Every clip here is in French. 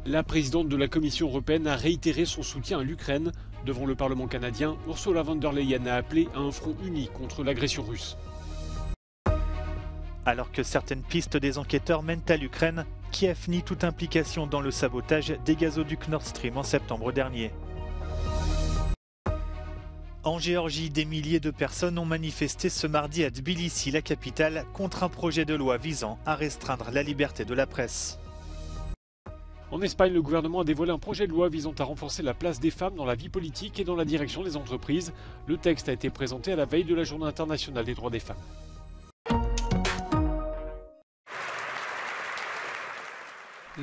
La présidente de la Commission européenne a réitéré son soutien à l'Ukraine. Devant le Parlement canadien, Ursula von der Leyen a appelé à un front uni contre l'agression russe. Alors que certaines pistes des enquêteurs mènent à l'Ukraine, Kiev nie toute implication dans le sabotage des gazoducs Nord Stream en septembre dernier. En Géorgie, des milliers de personnes ont manifesté ce mardi à Tbilissi, la capitale, contre un projet de loi visant à restreindre la liberté de la presse. En Espagne, le gouvernement a dévoilé un projet de loi visant à renforcer la place des femmes dans la vie politique et dans la direction des entreprises. Le texte a été présenté à la veille de la Journée internationale des droits des femmes.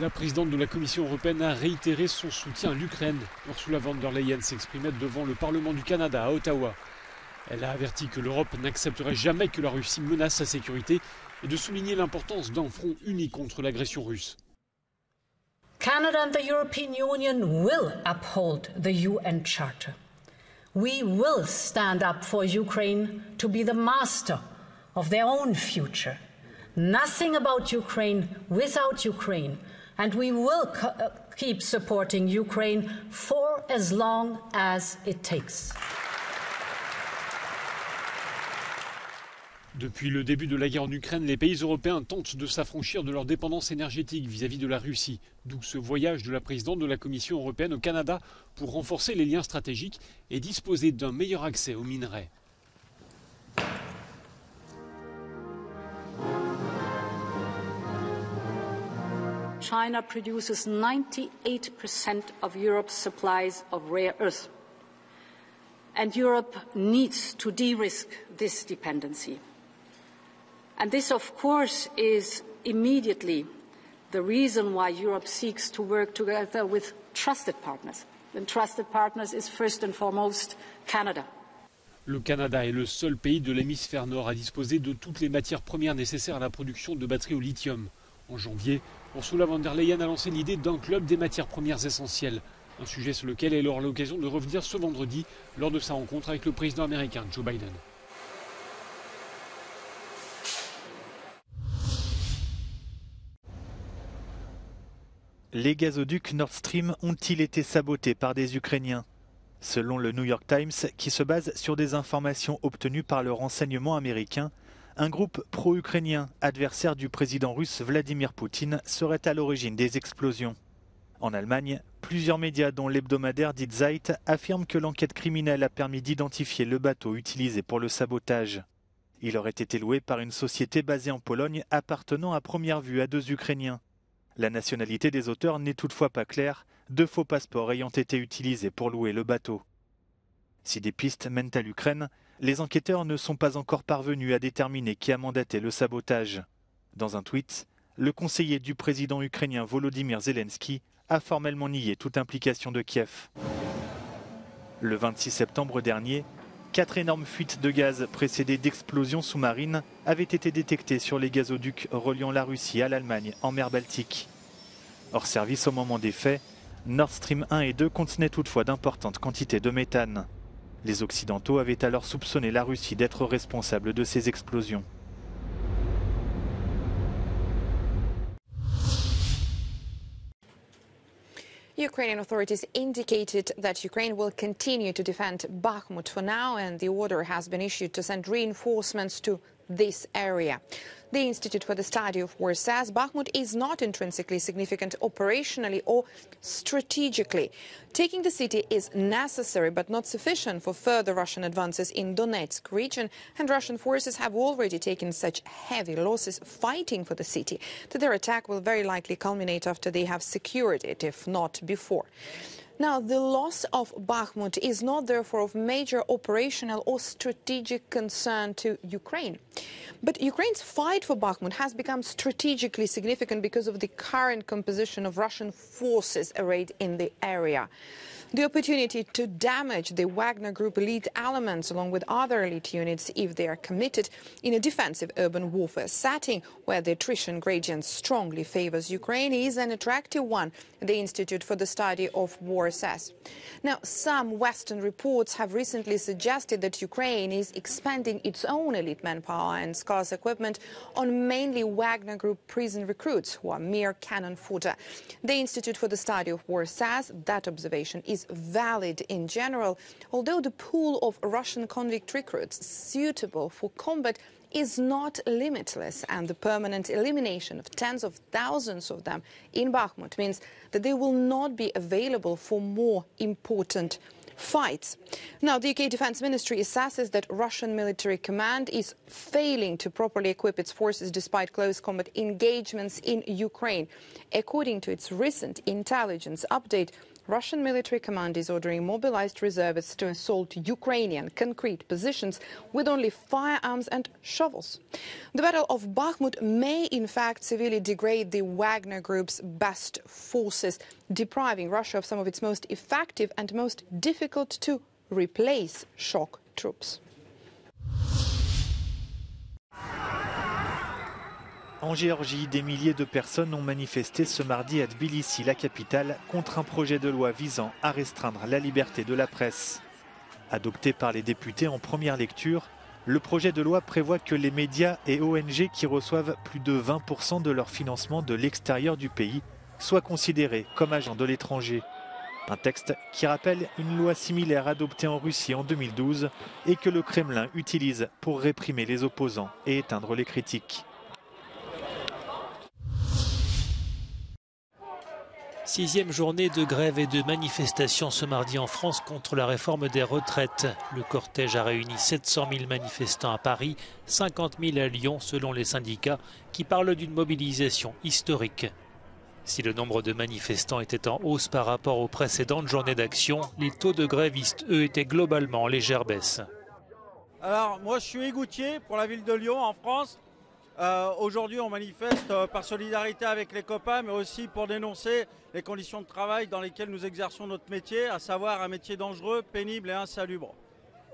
La présidente de la Commission européenne a réitéré son soutien à l'Ukraine. Ursula von der Leyen s'exprimait devant le Parlement du Canada à Ottawa. Elle a averti que l'Europe n'accepterait jamais que la Russie menace sa sécurité et de souligner l'importance d'un front uni contre l'agression russe. Canada and the European Union will uphold the UN Charter. We will stand up for Ukraine to be the master of their own future. Nothing about Ukraine without Ukraine. And we will keep supporting Ukraine for as long as it takes. Depuis le début de la guerre en Ukraine, les pays européens tentent de s'affranchir de leur dépendance énergétique vis-à-vis de la Russie. D'où ce voyage de la présidente de la Commission européenne au Canada pour renforcer les liens stratégiques et disposer d'un meilleur accès aux minerais. China produces 98% of Europe's supplies of rare earth. And Europe needs to de-risk this dependency. And this, of course, is immediately the reason why Europe seeks to work together with trusted partners. And trusted partners is first and foremost Canada. Le Canada est le seul pays de l'hémisphère nord à disposer de toutes les matières premières nécessaires à la production de batteries au lithium. En janvier, Ursula von der Leyen a lancé l'idée d'un club des matières premières essentielles, un sujet sur lequel elle aura l'occasion de revenir ce vendredi lors de sa rencontre avec le président américain Joe Biden. Les gazoducs Nord Stream ont-ils été sabotés par des Ukrainiens? Selon le New York Times, qui se base sur des informations obtenues par le renseignement américain, un groupe pro-ukrainien, adversaire du président russe Vladimir Poutine, serait à l'origine des explosions. En Allemagne, plusieurs médias, dont l'hebdomadaire Die Zeit, affirment que l'enquête criminelle a permis d'identifier le bateau utilisé pour le sabotage. Il aurait été loué par une société basée en Pologne appartenant à première vue à deux Ukrainiens. La nationalité des auteurs n'est toutefois pas claire, deux faux passeports ayant été utilisés pour louer le bateau. Si des pistes mènent à l'Ukraine, les enquêteurs ne sont pas encore parvenus à déterminer qui a mandaté le sabotage. Dans un tweet, le conseiller du président ukrainien Volodymyr Zelensky a formellement nié toute implication de Kiev. Le 26 septembre dernier, 4 énormes fuites de gaz précédées d'explosions sous-marines avaient été détectées sur les gazoducs reliant la Russie à l'Allemagne en mer Baltique. Hors service au moment des faits, Nord Stream 1 et 2 contenaient toutefois d'importantes quantités de méthane. Les Occidentaux avaient alors soupçonné la Russie d'être responsable de ces explosions. Ukrainian authorities indicated that Ukraine will continue to defend Bakhmut for now, and the order has been issued to send reinforcements to this area. The Institute for the Study of War says Bakhmut is not intrinsically significant operationally or strategically. Taking the city is necessary but not sufficient for further Russian advances in Donetsk region, and Russian forces have already taken such heavy losses fighting for the city that their attack will very likely culminate after they have secured it, if not before. Now, the loss of Bakhmut is not therefore of major operational or strategic concern to Ukraine. But Ukraine's fight for Bakhmut has become strategically significant because of the current composition of Russian forces arrayed in the area. The opportunity to damage the Wagner Group elite elements along with other elite units if they are committed in a defensive urban warfare setting where the attrition gradient strongly favors Ukraine is an attractive one, the Institute for the Study of War says. Now, some Western reports have recently suggested that Ukraine is expanding its own elite manpower and scarce equipment on mainly Wagner Group prison recruits who are mere cannon fodder. The Institute for the Study of War says that observation is valid in general, although the pool of Russian convict recruits suitable for combat is not limitless, and the permanent elimination of tens of thousands of them in Bakhmut means that they will not be available for more important fights. Now, the UK Defence Ministry assesses that Russian military command is failing to properly equip its forces despite close combat engagements in Ukraine. According to its recent intelligence update, Russian military command is ordering mobilized reservists to assault Ukrainian concrete positions with only firearms and shovels. The Battle of Bakhmut may in fact severely degrade the Wagner Group's best forces, depriving Russia of some of its most effective and most difficult to replace shock troops. En Géorgie, des milliers de personnes ont manifesté ce mardi à Tbilissi, la capitale, contre un projet de loi visant à restreindre la liberté de la presse. Adopté par les députés en première lecture, le projet de loi prévoit que les médias et ONG qui reçoivent plus de 20% de leur financement de l'extérieur du pays soient considérés comme agents de l'étranger. Un texte qui rappelle une loi similaire adoptée en Russie en 2012 et que le Kremlin utilise pour réprimer les opposants et éteindre les critiques. Sixième journée de grève et de manifestation ce mardi en France contre la réforme des retraites. Le cortège a réuni 700 000 manifestants à Paris, 50 000 à Lyon selon les syndicats qui parlent d'une mobilisation historique. Si le nombre de manifestants était en hausse par rapport aux précédentes journées d'action, les taux de grévistes, eux, étaient globalement en légère baisse. Alors moi je suis égoutier pour la ville de Lyon en France. Aujourd'hui on manifeste par solidarité avec les copains, mais aussi pour dénoncer les conditions de travail dans lesquelles nous exerçons notre métier, à savoir un métier dangereux, pénible et insalubre.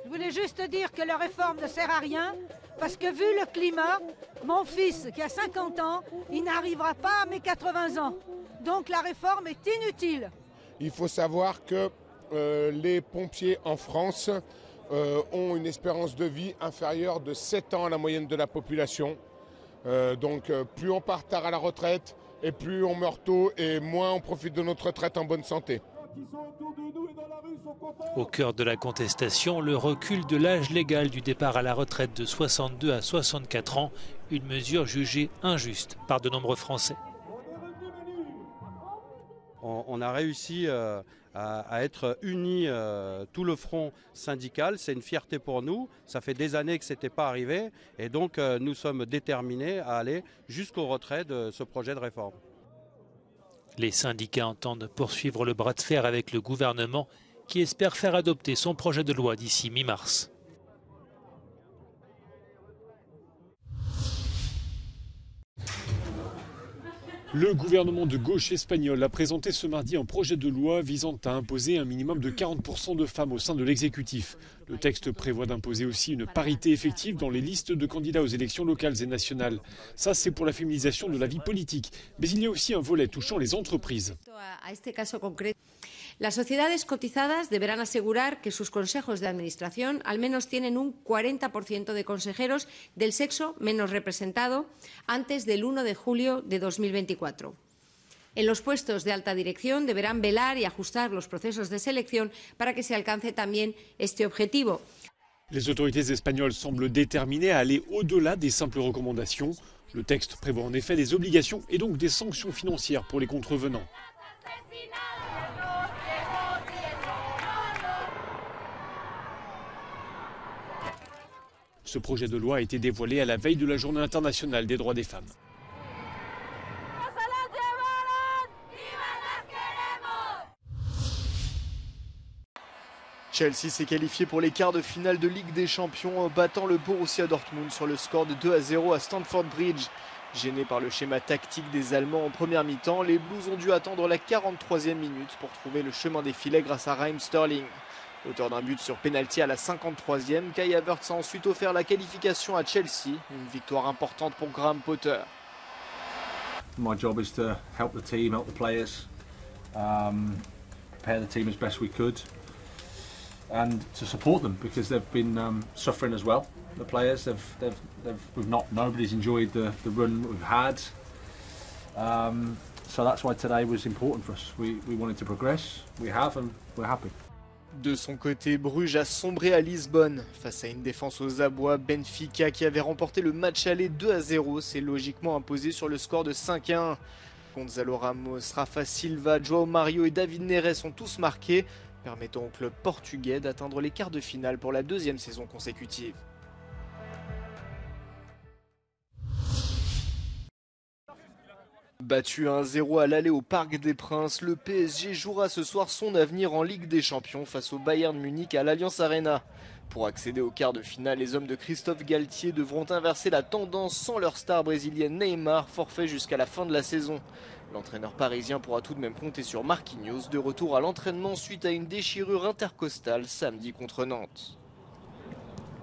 Je voulais juste dire que la réforme ne sert à rien, parce que vu le climat, mon fils qui a 50 ans, il n'arrivera pas à mes 80 ans. Donc la réforme est inutile. Il faut savoir que les pompiers en France ont une espérance de vie inférieure de 7 ans à la moyenne de la population. Donc plus on part tard à la retraite et plus on meurt tôt et moins on profite de notre retraite en bonne santé. Au cœur de la contestation, le recul de l'âge légal du départ à la retraite de 62 à 64 ans, une mesure jugée injuste par de nombreux Français. On a réussi à être unis, tout le front syndical. C'est une fierté pour nous. Ça fait des années que ce n'était pas arrivé. Et donc nous sommes déterminés à aller jusqu'au retrait de ce projet de réforme. Les syndicats entendent poursuivre le bras de fer avec le gouvernement qui espère faire adopter son projet de loi d'ici mi-mars. Le gouvernement de gauche espagnol a présenté ce mardi un projet de loi visant à imposer un minimum de 40% de femmes au sein de l'exécutif. Le texte prévoit d'imposer aussi une parité effective dans les listes de candidats aux élections locales et nationales. Ça, c'est pour la féminisation de la vie politique. Mais il y a aussi un volet touchant les entreprises. Las sociedades cotizadas deberán asegurar que sus consejos de administración al menos tienen un 40% de consejeros del sexo menos representado antes del 1 de julio de 2024. En los puestos de alta dirección deberán velar y ajustar los procesos de selección para que se alcance también este objetivo. Les autorités espagnoles semblent déterminées à aller au-delà des simples recommandations. Le texte prévoit en effet des obligations et donc des sanctions financières pour les contrevenants. Ce projet de loi a été dévoilé à la veille de la Journée internationale des droits des femmes. Chelsea s'est qualifié pour les quarts de finale de Ligue des Champions en battant le Borussia Dortmund sur le score de 2-0 à Stamford Bridge. Gênés par le schéma tactique des Allemands en première mi-temps, les Blues ont dû attendre la 43e minute pour trouver le chemin des filets grâce à Raheem Sterling. Auteur d'un but sur pénalty à la 53e, Kai Havertz a ensuite offert la qualification à Chelsea, une victoire importante pour Graham Potter. My job is to help the team, help the players, prepare the team as best we could, and to support them because they've been suffering as well. The players, nobody's enjoyed the run we've had. So that's why today was important for us. We wanted to progress, we have, and we're happy. De son côté, Bruges a sombré à Lisbonne. Face à une défense aux abois, Benfica, qui avait remporté le match aller 2-0, s'est logiquement imposé sur le score de 5-1. Gonzalo Ramos, Rafa Silva, João Mario et David Neres ont tous marqué, permettant au club portugais d'atteindre les quarts de finale pour la deuxième saison consécutive. Battu 1-0 à l'aller au Parc des Princes, le PSG jouera ce soir son avenir en Ligue des Champions face au Bayern Munich à l'Allianz Arena. Pour accéder aux quarts de finale, les hommes de Christophe Galtier devront inverser la tendance sans leur star brésilienne Neymar, forfait jusqu'à la fin de la saison. L'entraîneur parisien pourra tout de même compter sur Marquinhos, de retour à l'entraînement suite à une déchirure intercostale samedi contre Nantes.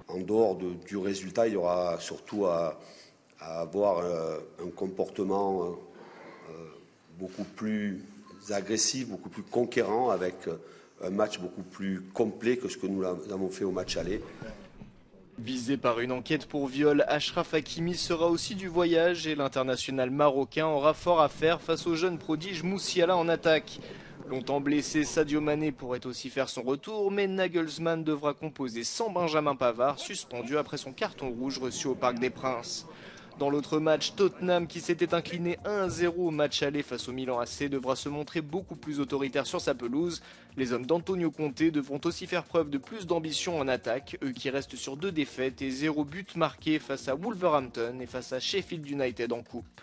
En dehors du résultat, il y aura surtout à avoir un comportement beaucoup plus agressif, beaucoup plus conquérant, avec un match beaucoup plus complet que ce que nous avons fait au match aller. Visé par une enquête pour viol, Achraf Hakimi sera aussi du voyage et l'international marocain aura fort à faire face au jeune prodige Moussiala en attaque. Longtemps blessé, Sadio Mané pourrait aussi faire son retour, mais Nagelsmann devra composer sans Benjamin Pavard, suspendu après son carton rouge reçu au Parc des Princes. Dans l'autre match, Tottenham, qui s'était incliné 1-0 au match aller face au Milan AC, devra se montrer beaucoup plus autoritaire sur sa pelouse. Les hommes d'Antonio Conte devront aussi faire preuve de plus d'ambition en attaque, eux qui restent sur 2 défaites et 0 but marqué face à Wolverhampton et face à Sheffield United en coupe.